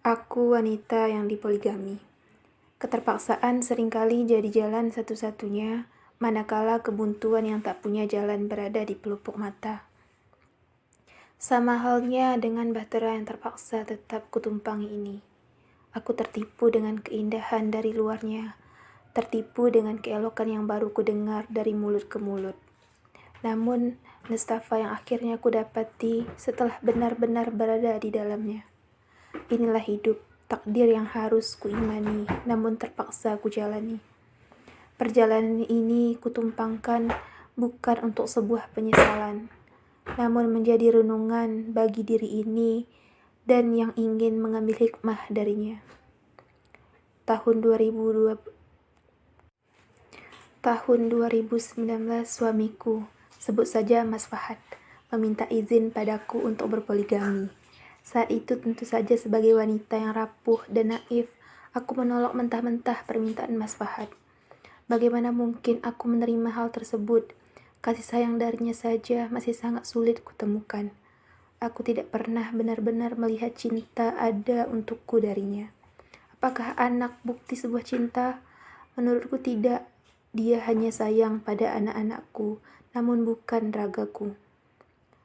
Aku wanita yang dipoligami. Keterpaksaan seringkali jadi jalan satu-satunya, manakala kebuntuan yang tak punya jalan berada di pelupuk mata. Sama halnya dengan bahtera yang terpaksa tetap kutumpangi ini. Aku tertipu dengan keindahan dari luarnya, tertipu dengan keelokan yang baru kudengar dari mulut ke mulut. Namun, nestapa yang akhirnya kudapati setelah benar-benar berada di dalamnya. Inilah hidup, takdir yang harus kuimani, namun terpaksa kujalani. Perjalanan ini kutumpangkan bukan untuk sebuah penyesalan, namun menjadi renungan bagi diri ini dan yang ingin mengambil hikmah darinya. Tahun 2019 suamiku, sebut saja Mas Fahad, meminta izin padaku untuk berpoligami. Saat itu tentu saja sebagai wanita yang rapuh dan naif, aku menolak mentah-mentah permintaan Mas Fahad. Bagaimana mungkin aku menerima hal tersebut? Kasih sayang darinya saja masih sangat sulit kutemukan. Aku tidak pernah benar-benar melihat cinta ada untukku darinya. Apakah anak bukti sebuah cinta? Menurutku tidak. Dia hanya sayang pada anak-anakku, namun bukan ragaku.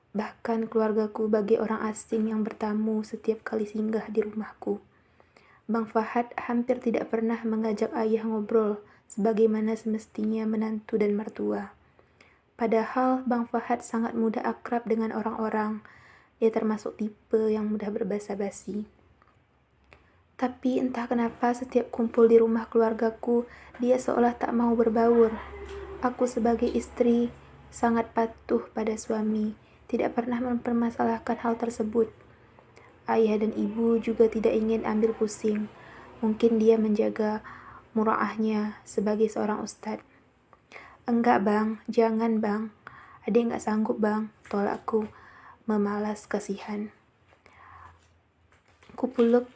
Bahkan keluargaku bagi orang asing yang bertamu setiap kali singgah di rumahku. Bang Fahad hampir tidak pernah mengajak ayah ngobrol sebagaimana semestinya menantu dan mertua. Padahal Bang Fahad sangat mudah akrab dengan orang-orang. Dia termasuk tipe yang mudah berbasa-basi. Tapi entah kenapa setiap kumpul di rumah keluargaku, dia seolah tak mau berbaur. Aku sebagai istri sangat patuh pada suami, tidak pernah mempermasalahkan hal tersebut. Ayah dan ibu juga tidak ingin ambil pusing. Mungkin dia menjaga muraahnya sebagai seorang ustadz. Enggak bang, jangan bang. Adik nggak sanggup bang, tolakku memalas kasihan. Kupeluk.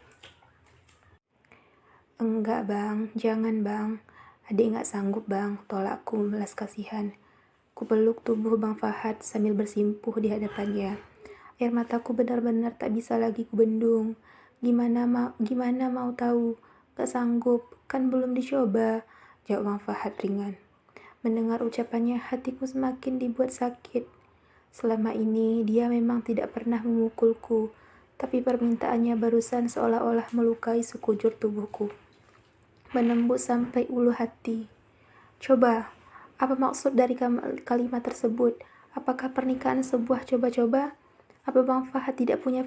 Enggak bang, jangan bang. Adik nggak sanggup bang, tolakku memelas kasihan. Kupeluk tubuh Bang Fahad sambil bersimpuh di hadapannya. Air mataku benar-benar tak bisa lagi kubendung. Gimana mau tahu? Gak sanggup, kan belum dicoba, jawab Bang Fahad ringan. Mendengar ucapannya, hatiku semakin dibuat sakit. Selama ini, dia memang tidak pernah memukulku, tapi permintaannya barusan seolah-olah melukai sekujur tubuhku. Menembus sampai ulu hati. Coba, apa maksud dari kalimat tersebut? Apakah pernikahan sebuah coba-coba? Apa Bang Fahad tidak punya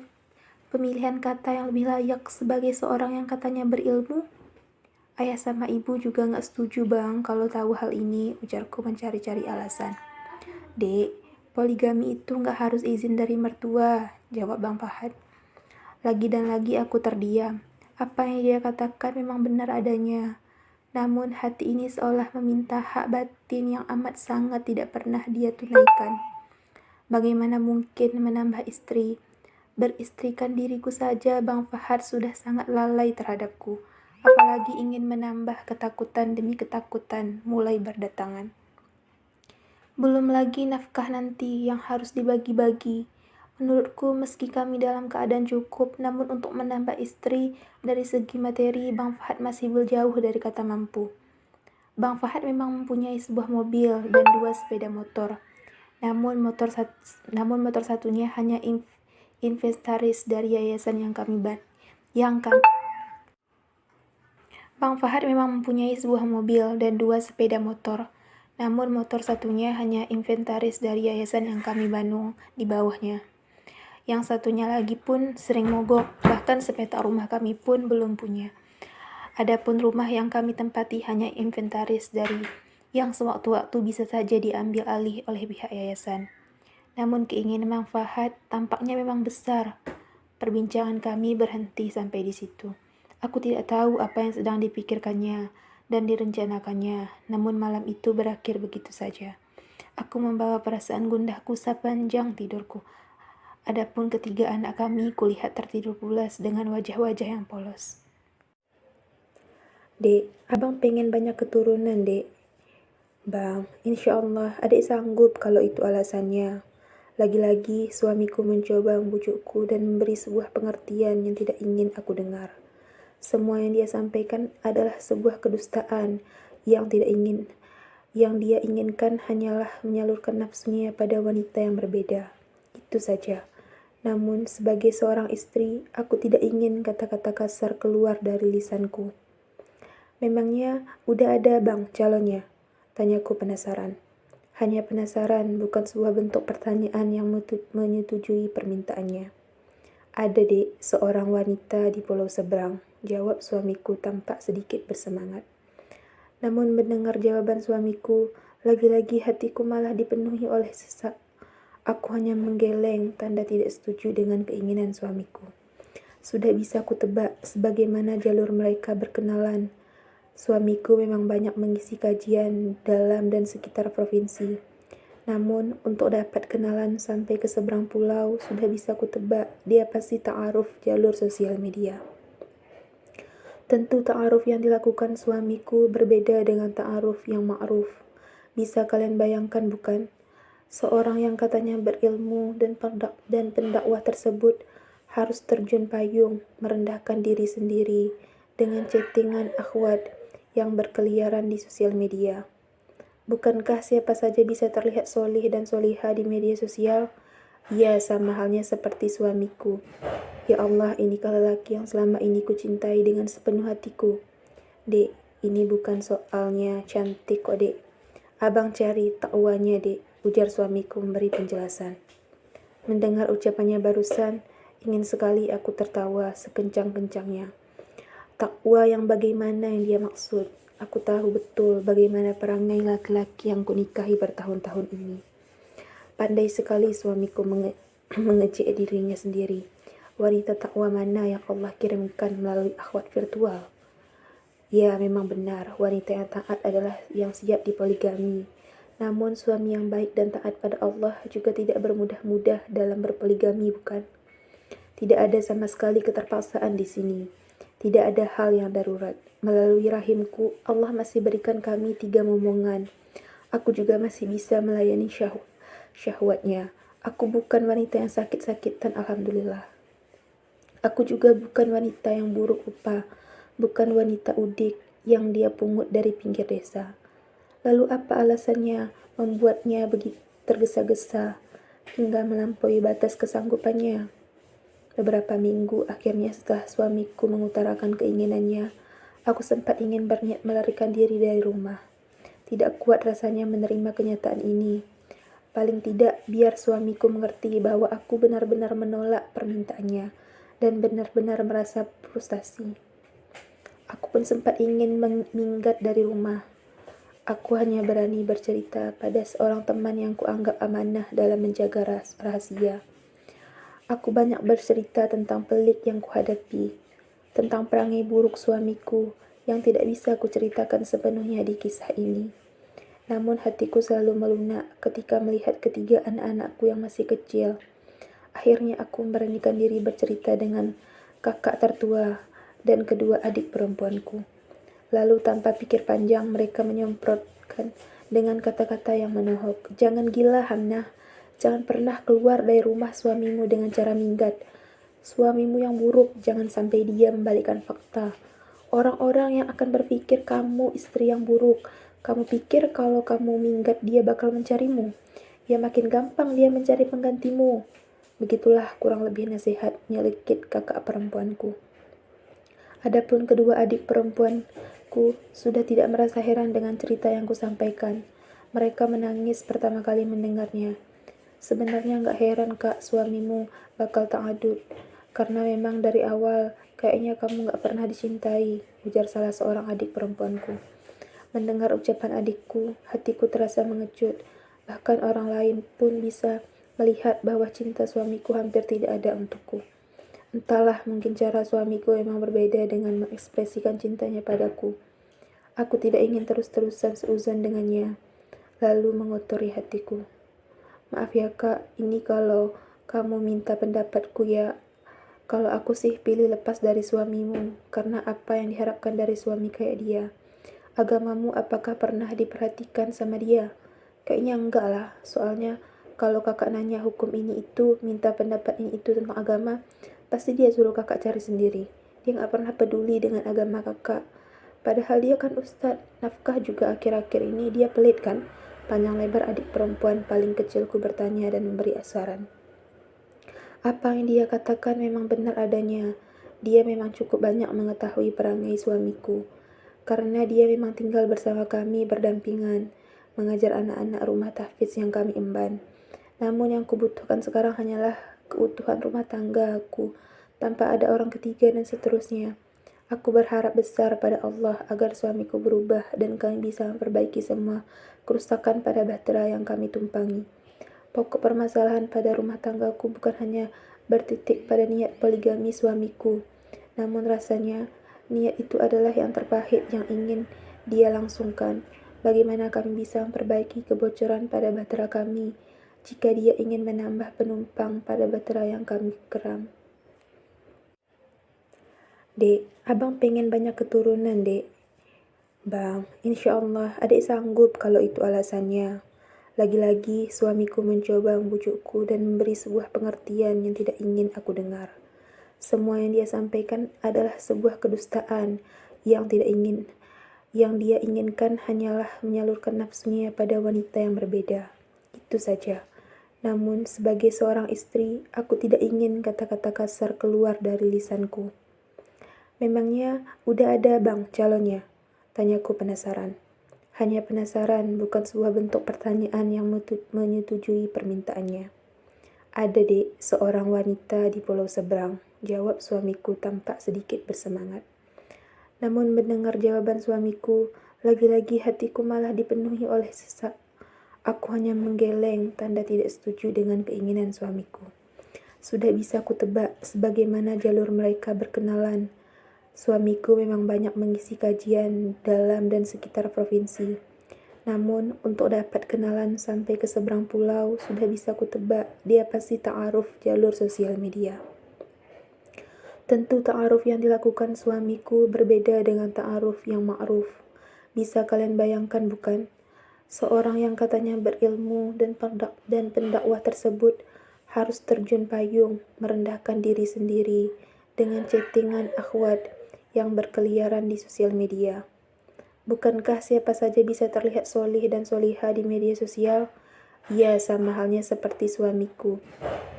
pemilihan kata yang lebih layak sebagai seorang yang katanya berilmu? Ayah sama ibu juga gak setuju bang kalau tahu hal ini, ujarku mencari-cari alasan. Dek, poligami itu gak harus izin dari mertua, jawab Bang Fahad. Lagi dan lagi aku terdiam. Apa yang dia katakan memang benar adanya. Namun hati ini seolah meminta hak batin yang amat sangat tidak pernah dia tunaikan. Bagaimana mungkin menambah istri? Beristrikan diriku saja Bang Fahad sudah sangat lalai terhadapku. Apalagi ingin menambah ketakutan demi ketakutan mulai berdatangan. Belum lagi nafkah nanti yang harus dibagi-bagi. Menurutku meski kami dalam keadaan cukup, namun untuk menambah istri dari segi materi Bang Fahad masih jauh dari kata mampu. Bang Fahad memang mempunyai sebuah mobil dan 2 sepeda motor. Namun motor satunya hanya inventaris dari yayasan Bang Fahad memang mempunyai sebuah mobil dan 2 sepeda motor. Namun motor satunya hanya inventaris dari yayasan yang kami banung di bawahnya. Yang satunya lagi pun sering mogok, bahkan sepetak rumah kami pun belum punya. Adapun rumah yang kami tempati hanya inventaris dari yang sewaktu-waktu bisa saja diambil alih oleh pihak yayasan. Namun keinginan Bang Fahad tampaknya memang besar. Perbincangan kami berhenti sampai di situ. Aku tidak tahu apa yang sedang dipikirkannya dan direncanakannya, namun malam itu berakhir begitu saja. Aku membawa perasaan gundahku sepanjang tidurku. Adapun ketiga anak kami kulihat tertidur pulas dengan wajah-wajah yang polos. Dek, abang pengen banyak keturunan, dek. Bang, insya Allah adik sanggup kalau itu alasannya. Lagi-lagi suamiku mencoba membujukku dan memberi sebuah pengertian yang tidak ingin aku dengar. Semua yang dia sampaikan adalah sebuah kedustaan yang tidak ingin yang dia inginkan hanyalah menyalurkan nafsunya pada wanita yang berbeda. Itu saja. Namun, sebagai seorang istri, aku tidak ingin kata-kata kasar keluar dari lisanku. Memangnya udah ada bang calonnya? Tanyaku penasaran. Hanya penasaran, bukan sebuah bentuk pertanyaan yang menyetujui permintaannya. Ada dek, seorang wanita di pulau seberang, jawab suamiku tampak sedikit bersemangat. Namun mendengar jawaban suamiku, lagi-lagi hatiku malah dipenuhi oleh sesak. Aku hanya menggeleng, tanda tidak setuju dengan keinginan suamiku. Sudah bisa ku tebak sebagaimana jalur mereka berkenalan. Suamiku memang banyak mengisi kajian dalam dan sekitar provinsi. Namun, untuk dapat kenalan sampai ke seberang pulau, sudah bisa ku tebak dia pasti ta'aruf jalur sosial media. Tentu ta'aruf yang dilakukan suamiku berbeda dengan ta'aruf yang ma'ruf. Bisa kalian bayangkan bukan? Seorang yang katanya berilmu dan pendakwah tersebut harus terjun payung, merendahkan diri sendiri dengan chattingan akhwat yang berkeliaran di sosial media. Bukankah siapa saja bisa terlihat solih dan solihah di media sosial? Ya, sama halnya seperti suamiku. Ya Allah, inikah lelaki yang selama ini kucintai dengan sepenuh hatiku. Dek, ini bukan soalnya cantik kok, dek. Abang cari takwanya, dek, ujar suamiku memberi penjelasan. Mendengar ucapannya barusan, ingin sekali aku tertawa sekencang-kencangnya. Takwa yang bagaimana yang dia maksud? Aku tahu betul bagaimana perangai laki-laki yang kunikahi bertahun-tahun ini. Pandai sekali suamiku mengejek dirinya sendiri. Wanita takwa mana yang Allah kirimkan melalui akhwat virtual? Ya, memang benar, wanita yang taat adalah yang siap dipoligami. Namun suami yang baik dan taat pada Allah juga tidak bermudah-mudah dalam berpoligami, bukan? Tidak ada sama sekali keterpaksaan di sini. Tidak ada hal yang darurat. Melalui rahimku, Allah masih berikan kami 3 momongan. Aku juga masih bisa melayani syahwatnya. Aku bukan wanita yang sakit-sakitan, alhamdulillah. Aku juga bukan wanita yang buruk rupa, bukan wanita udik yang dia pungut dari pinggir desa. Lalu apa alasannya membuatnya begitu tergesa-gesa hingga melampaui batas kesanggupannya? Beberapa minggu akhirnya setelah suamiku mengutarakan keinginannya, aku sempat ingin berniat melarikan diri dari rumah. Tidak kuat rasanya menerima kenyataan ini. Paling tidak biar suamiku mengerti bahwa aku benar-benar menolak permintaannya dan benar-benar merasa frustasi. Aku pun sempat ingin minggat dari rumah. Aku hanya berani bercerita pada seorang teman yang kuanggap amanah dalam menjaga rahasia. Aku banyak bercerita tentang pelik yang kuhadapi, tentang perangai buruk suamiku yang tidak bisa kuceritakan sepenuhnya di kisah ini. Namun hatiku selalu melunak ketika melihat ketiga anak-anakku yang masih kecil. Akhirnya aku memberanikan diri bercerita dengan kakak tertua dan kedua adik perempuanku. Lalu tanpa pikir panjang mereka menyemprotkan dengan kata-kata yang menohok. Jangan gila, Hamnah. Jangan pernah keluar dari rumah suamimu dengan cara minggat. Suamimu yang buruk, jangan sampai dia membalikkan fakta. Orang-orang yang akan berpikir kamu istri yang buruk. Kamu pikir kalau kamu minggat dia bakal mencarimu. Ya makin gampang dia mencari penggantimu. Begitulah kurang lebih nasihat nyelekit kakak perempuanku. Adapun kedua adik perempuanku sudah tidak merasa heran dengan cerita yang kusampaikan. Mereka menangis pertama kali mendengarnya. Sebenarnya gak heran kak suamimu bakal ta'adud. Karena memang dari awal kayaknya kamu gak pernah dicintai, ujar salah seorang adik perempuanku. Mendengar ucapan adikku, hatiku terasa mengecut. Bahkan orang lain pun bisa melihat bahwa cinta suamiku hampir tidak ada untukku. Entahlah, mungkin cara suamiku memang berbeda dengan mengekspresikan cintanya padaku. Aku tidak ingin terus-terusan seuzon dengannya, lalu mengotori hatiku. Maaf ya kak, ini kalau kamu minta pendapatku ya. Kalau aku sih pilih lepas dari suamimu, karena apa yang diharapkan dari suami kayak dia. Agamamu apakah pernah diperhatikan sama dia? Kayaknya enggak lah, soalnya Kalau kakak nanya hukum ini itu, minta pendapat ini itu tentang agama, pasti dia suruh kakak cari sendiri. Dia gak pernah peduli dengan agama kakak. Padahal dia kan ustadz, nafkah juga akhir-akhir ini dia pelit kan? Panjang lebar adik perempuan paling kecilku bertanya dan memberi saran. Apa yang dia katakan memang benar adanya. Dia memang cukup banyak mengetahui perangai suamiku. Karena dia memang tinggal bersama kami berdampingan, mengajar anak-anak rumah tahfiz yang kami emban. Namun yang kubutuhkan sekarang hanyalah keutuhan rumah tangga aku, tanpa ada orang ketiga dan seterusnya. Aku berharap besar pada Allah agar suamiku berubah dan kami bisa memperbaiki semua kerusakan pada bahtera yang kami tumpangi. Pokok permasalahan pada rumah tanggaku bukan hanya bertitik pada niat poligami suamiku, namun rasanya niat itu adalah yang terpahit yang ingin dia langsungkan. Bagaimana kami bisa memperbaiki kebocoran pada bahtera kami jika dia ingin menambah penumpang pada bahtera yang kami keram. Dek, abang pengen banyak keturunan, dek. Bang, insya Allah adik sanggup kalau itu alasannya. Lagi-lagi suamiku mencoba membujukku dan memberi sebuah pengertian yang tidak ingin aku dengar. Semua yang dia sampaikan adalah sebuah kedustaan yang dia inginkan hanyalah menyalurkan nafsunya pada wanita yang berbeda. Itu saja. Namun sebagai seorang istri, aku tidak ingin kata-kata kasar keluar dari lisanku. Memangnya udah ada bang calonnya? Tanyaku penasaran. Hanya penasaran, bukan sebuah bentuk pertanyaan yang menyetujui permintaannya. Ada dek, seorang wanita di pulau seberang, jawab suamiku tampak sedikit bersemangat. Namun mendengar jawaban suamiku, lagi-lagi hatiku malah dipenuhi oleh sesak. Aku hanya menggeleng, tanda tidak setuju dengan keinginan suamiku. Sudah bisa kutebak sebagaimana jalur mereka berkenalan. Suamiku memang banyak mengisi kajian dalam dan sekitar provinsi. Namun, untuk dapat kenalan sampai ke seberang pulau, sudah bisa kutebak dia pasti ta'aruf jalur sosial media. Tentu ta'aruf yang dilakukan suamiku berbeda dengan ta'aruf yang ma'ruf. Bisa kalian bayangkan bukan? Seorang yang katanya berilmu dan pendakwah tersebut harus terjun payung, merendahkan diri sendiri dengan chattingan akhwat yang berkeliaran di sosial media. Bukankah siapa saja bisa terlihat solih dan solihah di media sosial? Ya, sama halnya seperti suamiku.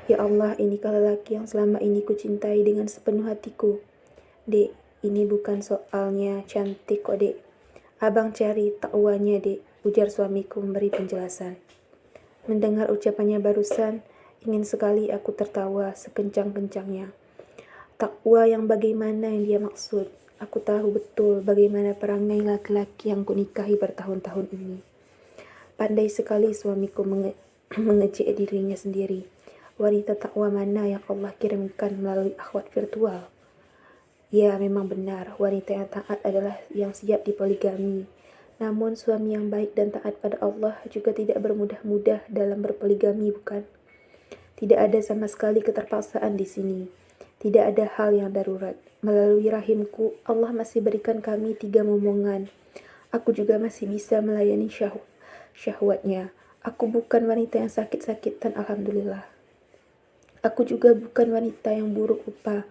Ya Allah, inikah lelaki yang selama ini kucintai dengan sepenuh hatiku. Dek, ini bukan soalnya cantik kok, dek. Abang cari takwanya, dek, ujar suamiku memberi penjelasan. Mendengar ucapannya barusan, ingin sekali aku tertawa sekencang-kencangnya. Takwa yang bagaimana yang dia maksud? Aku tahu betul bagaimana perangai laki-laki yang kunikahi bertahun-tahun ini. Pandai sekali suamiku mengejek dirinya sendiri. Wanita takwa mana yang Allah kirimkan melalui akhwat virtual? Ya, memang benar, wanita yang taat adalah yang siap dipoligami. Namun suami yang baik dan taat pada Allah juga tidak bermudah-mudah dalam berpoligami, bukan? Tidak ada sama sekali keterpaksaan di sini. Tidak ada hal yang darurat. Melalui rahimku, Allah masih berikan kami 3 momongan. Aku juga masih bisa melayani syahwatnya. Aku bukan wanita yang sakit-sakitan, alhamdulillah. Aku juga bukan wanita yang buruk rupa,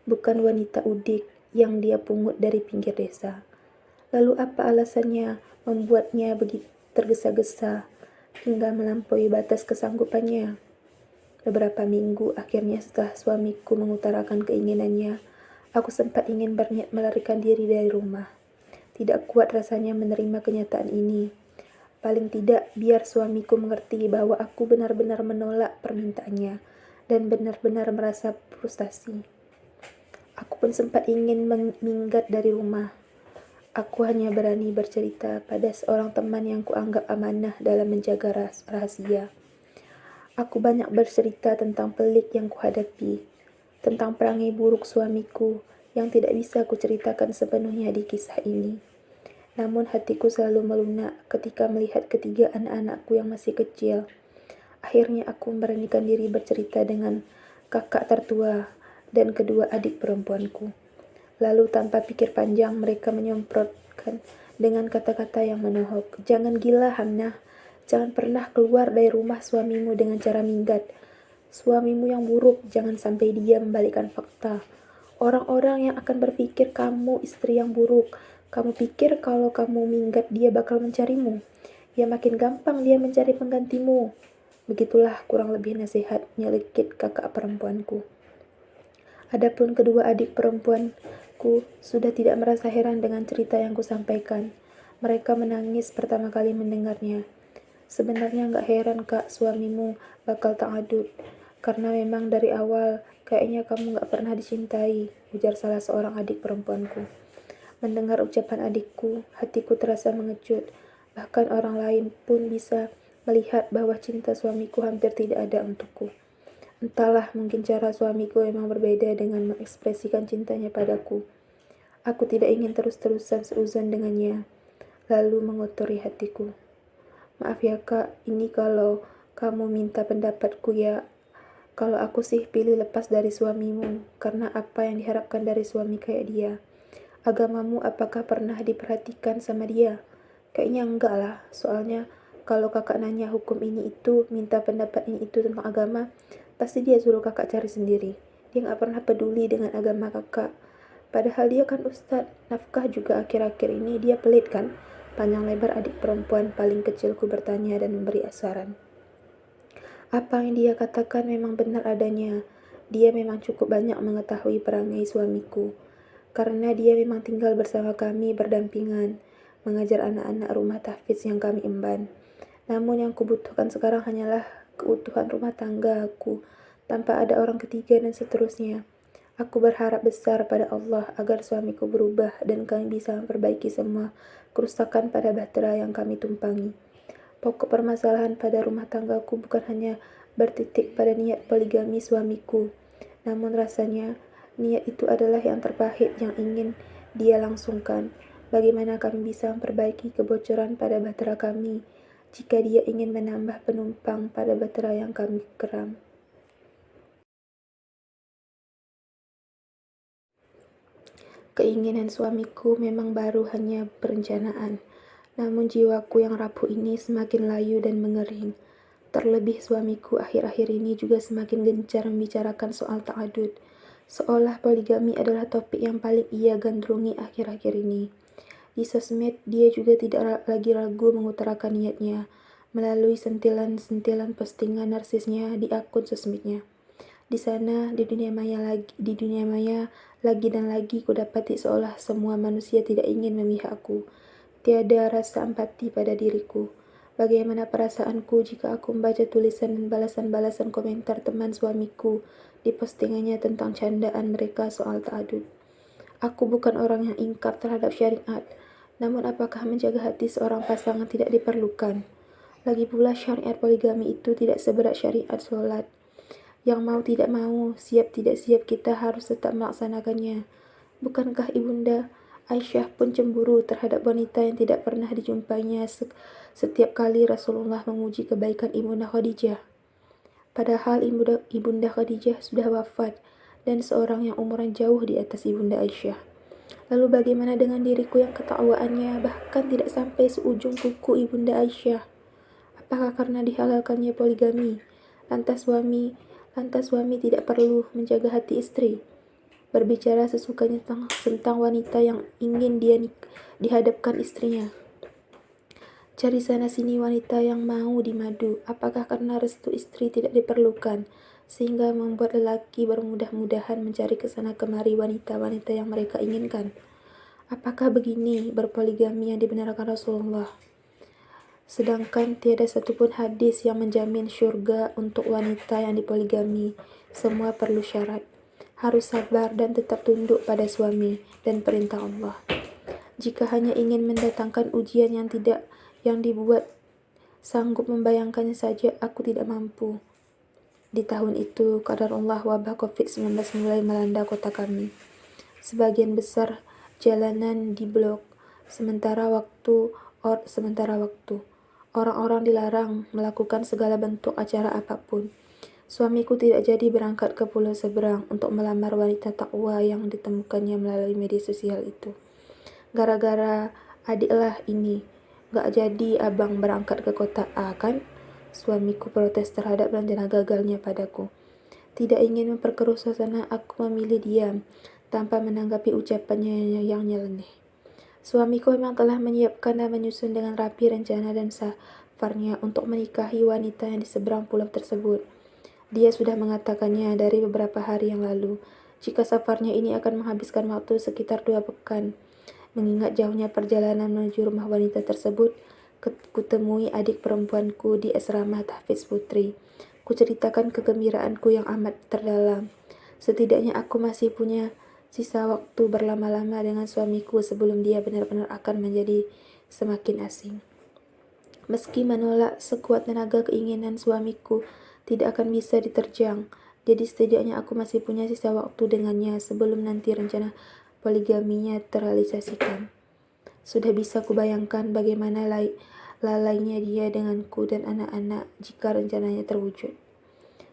bukan wanita udik yang dia pungut dari pinggir desa. Lalu apa alasannya membuatnya begitu tergesa-gesa hingga melampaui batas kesanggupannya? Beberapa minggu akhirnya setelah suamiku mengutarakan keinginannya, aku sempat ingin berniat melarikan diri dari rumah. Tidak kuat rasanya menerima kenyataan ini. Paling tidak biar suamiku mengerti bahwa aku benar-benar menolak permintaannya dan benar-benar merasa frustasi. Aku pun sempat ingin minggat dari rumah. Aku hanya berani bercerita pada seorang teman yang kuanggap amanah dalam menjaga rahasia. Aku banyak bercerita tentang pelik yang kuhadapi, tentang perangai buruk suamiku yang tidak bisa kuceritakan sepenuhnya di kisah ini. Namun hatiku selalu melunak ketika melihat ketiga anak-anakku yang masih kecil. Akhirnya aku memberanikan diri bercerita dengan kakak tertua dan kedua adik perempuanku. Lalu tanpa pikir panjang mereka menyemprotkan dengan kata-kata yang menohok. Jangan gila, Hamnah. Jangan pernah keluar dari rumah suamimu dengan cara minggat. Suamimu yang buruk, jangan sampai dia membalikkan fakta. Orang-orang yang akan berpikir kamu istri yang buruk. Kamu pikir kalau kamu minggat dia bakal mencarimu. Ya makin gampang dia mencari penggantimu. Begitulah kurang lebih nasihat nyelekit kakak perempuanku. Adapun kedua adik perempuanku sudah tidak merasa heran dengan cerita yang kusampaikan. Mereka menangis pertama kali mendengarnya. Sebenarnya nggak heran kak suamimu bakal ta'adud. Karena memang dari awal kayaknya kamu nggak pernah dicintai, ujar salah seorang adik perempuanku. Mendengar ucapan adikku, hatiku terasa mengecut. Bahkan orang lain pun bisa melihat bahwa cinta suamiku hampir tidak ada untukku. Entahlah, mungkin cara suamiku memang berbeda dengan mengekspresikan cintanya padaku. Aku tidak ingin terus-terusan seuzon dengannya, lalu mengotori hatiku. Maaf ya kak, ini kalau kamu minta pendapatku ya. Kalau aku sih pilih lepas dari suamimu, karena apa yang diharapkan dari suami kayak dia. Agamamu apakah pernah diperhatikan sama dia? Kayaknya enggak lah, soalnya kalau kakak nanya hukum ini itu, minta pendapat ini itu tentang agama, pasti dia suruh kakak cari sendiri. Dia gak pernah peduli dengan agama kakak. Padahal dia kan ustadz, nafkah juga akhir-akhir ini dia pelit kan? Panjang lebar adik perempuan paling kecilku bertanya dan memberi saran. Apa yang dia katakan memang benar adanya. Dia memang cukup banyak mengetahui perangai suamiku. Karena dia memang tinggal bersama kami berdampingan, mengajar anak-anak rumah tahfiz yang kami emban. Namun yang kubutuhkan sekarang hanyalah keutuhan rumah tangga aku, tanpa ada orang ketiga dan seterusnya. Aku berharap besar pada Allah agar suamiku berubah dan kami bisa memperbaiki semua kerusakan pada bahtera yang kami tumpangi. Pokok permasalahan pada rumah tanggaku bukan hanya bertitik pada niat poligami suamiku, namun rasanya niat itu adalah yang terpahit yang ingin dia langsungkan. Bagaimana kami bisa memperbaiki kebocoran pada bahtera kami jika dia ingin menambah penumpang pada bahtera yang kami keram. Keinginan suamiku memang baru hanya perencanaan, namun jiwaku yang rapuh ini semakin layu dan mengering. Terlebih suamiku akhir-akhir ini juga semakin gencar membicarakan soal ta'adud, seolah poligami adalah topik yang paling ia gandrungi akhir-akhir ini. Di sosmed, dia juga tidak lagi ragu mengutarakan niatnya melalui sentilan-sentilan postingan narsisnya di akun sosmednya. Di sana, di dunia maya lagi dan lagi kudapati seolah semua manusia tidak ingin memihakku. Tiada rasa empati pada diriku. Bagaimana perasaanku jika aku membaca tulisan dan balasan-balasan komentar teman suamiku di postingannya tentang candaan mereka soal ta'adud. Aku bukan orang yang ingkar terhadap syariat, namun apakah menjaga hati seorang pasangan tidak diperlukan? Lagi pula syariat poligami itu tidak seberat syariat sholat. Yang mau tidak mau, siap tidak siap kita harus tetap melaksanakannya. Bukankah Ibunda Aisyah pun cemburu terhadap wanita yang tidak pernah dijumpainya setiap kali Rasulullah memuji kebaikan Ibunda Khadijah. Padahal Ibunda Khadijah sudah wafat dan seorang yang umurnya jauh di atas Ibunda Aisyah. Lalu bagaimana dengan diriku yang ketakwaannya bahkan tidak sampai seujung kuku Ibunda Aisyah? Apakah karena dihalalkannya poligami, lantas suami tidak perlu menjaga hati istri? Berbicara sesukanya tentang wanita yang ingin dia dihadapkan istrinya. Cari sana sini wanita yang mau dimadu. Apakah karena restu istri tidak diperlukan, sehingga membuat lelaki bermudah-mudahan mencari kesana kemari wanita-wanita yang mereka inginkan? Apakah begini berpoligami yang dibenarkan Rasulullah? Sedangkan tiada satupun hadis yang menjamin syurga untuk wanita yang dipoligami. Semua perlu syarat. Harus sabar dan tetap tunduk pada suami dan perintah Allah. Jika hanya ingin mendatangkan ujian yang dibuat sanggup membayangkannya saja, aku tidak mampu. Di tahun itu, qadarullah wabah COVID-19 mulai melanda kota kami. Sebagian besar jalanan diblok, sementara waktu. Orang-orang dilarang melakukan segala bentuk acara apapun. Suamiku tidak jadi berangkat ke pulau seberang untuk melamar wanita takwa yang ditemukannya melalui media sosial itu. Gara-gara adiklah ini, Gak jadi abang berangkat ke kota A kan? Suamiku protes terhadap rencana gagalnya padaku. Tidak ingin memperkeruh suasana, aku memilih diam, tanpa menanggapi ucapannya yang nyeleneh. Suamiku memang telah menyiapkan dan menyusun dengan rapi rencana dan safarnya untuk menikahi wanita yang di seberang pulau tersebut. Dia sudah mengatakannya dari beberapa hari yang lalu, jika safarnya ini akan menghabiskan waktu sekitar 2 pekan. Mengingat jauhnya perjalanan menuju rumah wanita tersebut, kutemui adik perempuanku di asrama tahfiz putri. Kuceritakan kegembiraanku yang amat terdalam. Setidaknya aku masih punya sisa waktu berlama-lama dengan suamiku sebelum dia benar-benar akan menjadi semakin asing. Meski menolak sekuat tenaga, keinginan suamiku tidak akan bisa diterjang. Jadi setidaknya aku masih punya sisa waktu dengannya sebelum nanti rencana poligaminya terrealisasikan. Sudah bisa kubayangkan bagaimana lalainya dia denganku dan anak-anak jika rencananya terwujud.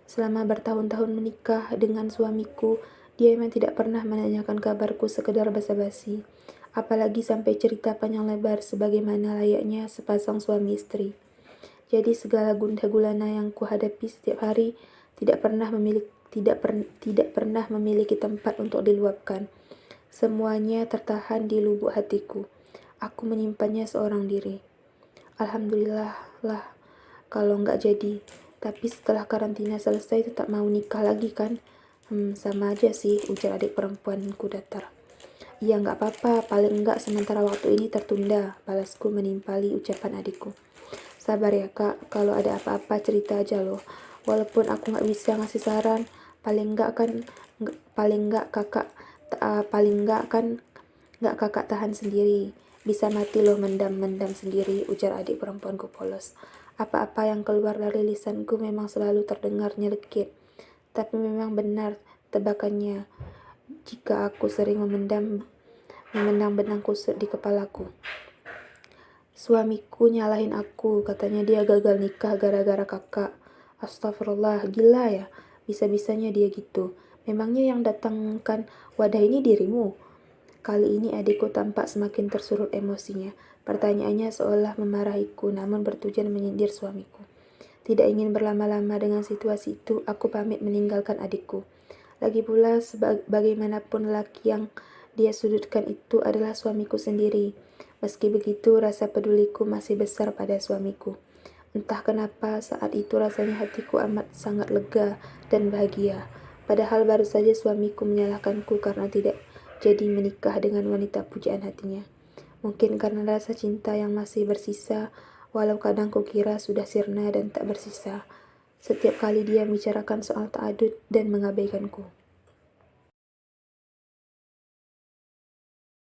Selama bertahun-tahun menikah dengan suamiku, dia memang tidak pernah menanyakan kabarku sekedar basa-basi, apalagi sampai cerita panjang lebar sebagaimana layaknya sepasang suami istri. Jadi segala gundah gulana yang kuhadapi setiap hari tidak pernah memiliki tempat untuk diluapkan. Semuanya tertahan di lubuk hatiku. Aku menyimpannya seorang diri. Alhamdulillah lah kalau nggak jadi. Tapi setelah karantina selesai tetap mau nikah lagi kan? Sama aja sih, ujar adik perempuanku datar. Iya nggak apa-apa, paling nggak sementara waktu ini tertunda, balasku menimpali ucapan adikku. Sabar ya kak, kalau ada apa-apa cerita aja loh. Walaupun aku nggak bisa ngasih saran, paling nggak kan nggak kakak tahan sendiri. Bisa mati loh mendam-mendam sendiri, ujar adik perempuanku polos. Apa-apa yang keluar dari lisanku memang selalu terdengar nyelekit. Tapi memang benar tebakannya jika aku sering memendam benang kusut di kepalaku. Suamiku nyalahin aku, katanya dia gagal nikah gara-gara kakak. Astagfirullah, gila ya, bisa-bisanya dia gitu. Memangnya yang datangkan wadah ini dirimu? Kali ini adikku tampak semakin tersulut emosinya. Pertanyaannya seolah memarahiku, namun bertujuan menyindir suamiku. Tidak ingin berlama-lama dengan situasi itu, aku pamit meninggalkan adikku. Lagi pula, bagaimanapun lelaki yang dia sudutkan itu adalah suamiku sendiri. Meski begitu, rasa peduliku masih besar pada suamiku. Entah kenapa saat itu rasanya hatiku amat sangat lega dan bahagia. Padahal baru saja suamiku menyalahkanku karena tidak jadi menikah dengan wanita pujaan hatinya. Mungkin karena rasa cinta yang masih bersisa, walau kadang kukira sudah sirna dan tak bersisa. Setiap kali dia membicarakan soal ta'adud dan mengabaikanku.